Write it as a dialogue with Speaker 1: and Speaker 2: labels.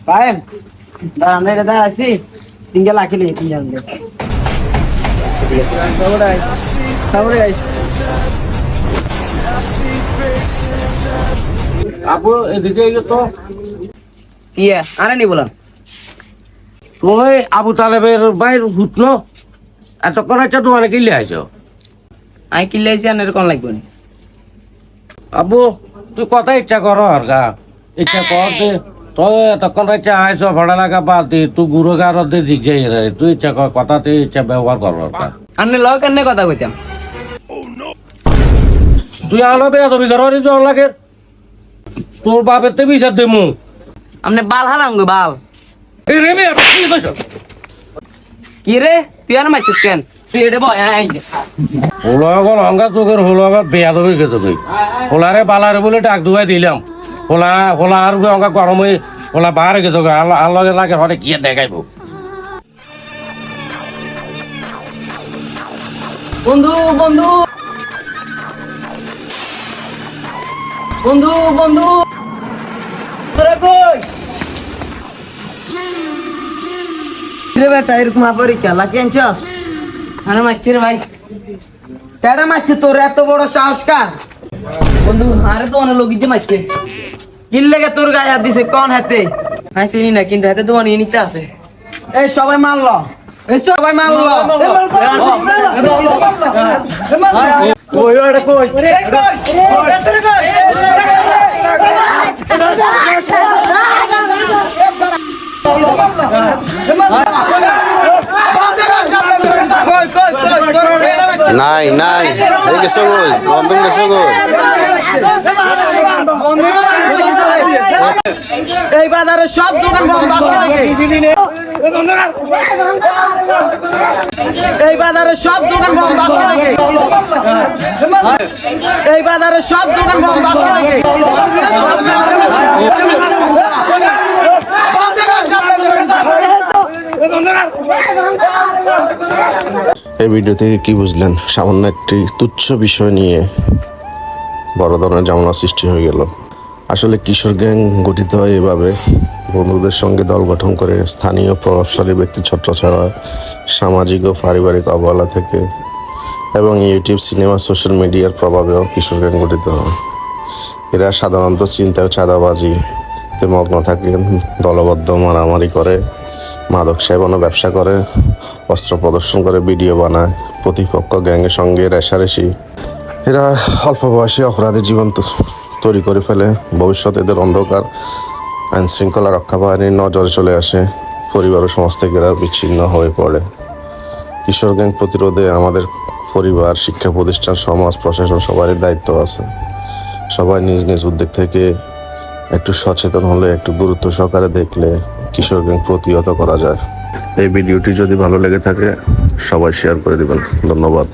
Speaker 1: পায়েন দাঁড়ান রে দাঁড়া আছি তিনটা লাখি লই তিনজন রে সামনে
Speaker 2: আপু এদিকে তো
Speaker 1: ইয়া আরে নি বলান
Speaker 2: তুমি আবু তালেবের বাইর হুতনো এতক্ষণ আছে তোমার কিনলে আইছো
Speaker 1: আমি কিল্লাইছি আর কোন লাগবে না
Speaker 2: আবু তুই কথা ইচ্ছা করো আর গা ইচ্ছা কর দে তুই এতক্ষণ ইচ্ছা আইছো ভাড়া লাগা বাদ দি তুই গুরু গার দে জিজ্ঞাই রে তুই ইচ্ছা কর কথাতে ইচ্ছা ব্যবহার করবো
Speaker 1: আন্নে লও কেনে কথা কইতাম
Speaker 2: তুই আলো বেয়া তুমি ঘর যাওয়ার লাগে তোর বাপের তে বিচার দেমু
Speaker 1: আমনে বাল হালাম গো বাল
Speaker 2: এই রে মেয়ে কি কইছো
Speaker 1: কি রে তুই আর মাইছত কেন তুই এডে বয় আই
Speaker 2: হোলাগল অঙ্গা চোখের হোলাগল বেয়া দবে গেছে তুই হোলারে বালারে বলে ডাক দুয়াই দিলাম হোলা আর অঙ্গা গরম হয়ে হোলা বাহারে গেছে আল্লাহ লাগে হরে কি দেখাইবো
Speaker 1: বন্ধু বন্ধু বন্ধু বন্ধু তোরা কই রে বেটা এরকম পরীক্ষা লাকি আনছস আরে মারছি রে ভাই কেডা মারছে তোর এত বড় সাহস কার বন্ধু আরে তো অনেক লোক যে মারছে কিল লেগে তোর গায়ে হাত দিছে কোন হাতে আমি চিনি না কিন্তু হাতে তো অনেক নিতে আছে এই সবাই মারলো এই সবাই মারলো ওই ওটা কই
Speaker 3: নাই নাই এই গেছে কই বন্ধন গেছে কই
Speaker 1: এই বাজারে সব দোকান বন্ধ আছে নাকি এই বাজারে সব দোকান বন্ধ আছে নাকি এই বাজারে সব দোকান বন্ধ আছে নাকি
Speaker 3: এই ভিডিও থেকে কি বুঝলেন? সামান্য একটি তুচ্ছ বিষয় নিয়ে বড় ধরনের ঝামেলা সৃষ্টি হয়ে গেল। আসলে কিশোর গ্যাং গঠিত হয় এভাবে বন্ধুদের সঙ্গে দল গঠন করে স্থানীয় প্রভাবশালী ব্যক্তি ছত্রছাড়া সামাজিক ও পারিবারিক অবহেলা থেকে এবং ইউটিউব সিনেমা সোশ্যাল মিডিয়ার প্রভাবেও কিশোর গ্যাং গঠিত হয়। এরা সাধারণত চিন্তা ও চাঁদাবাজিতে মগ্ন থাকে, দলবদ্ধ মারামারি করে, মাদক সেবন ও ব্যবসা করে, অস্ত্র প্রদর্শন করে, ভিডিও বানায়, প্রতিপক্ষ গ্যাংয়ের সঙ্গে রেষারেষি। এরা অল্প বয়সে অপরাধী জীবন তৈরি করে ফেলে। ভবিষ্যতে এদের অন্ধকার আইন শৃঙ্খলা রক্ষা বাহিনীর নজরে চলে আসে, পরিবার ও সমাজ থেকে এরা বিচ্ছিন্ন হয়ে পড়ে। কিশোর গ্যাং প্রতিরোধে আমাদের পরিবার, শিক্ষা প্রতিষ্ঠান, সমাজ, প্রশাসন সবারই দায়িত্ব আছে। সবাই নিজ নিজ উদ্যোগ থেকে একটু সচেতন হলে, একটু গুরুত্ব সহকারে দেখলে কিশোর গ্যাং প্রতিহত করা যায়। এই ভিডিওটি যদি ভালো লেগে থাকে সবাই শেয়ার করে দিবেন। ধন্যবাদ।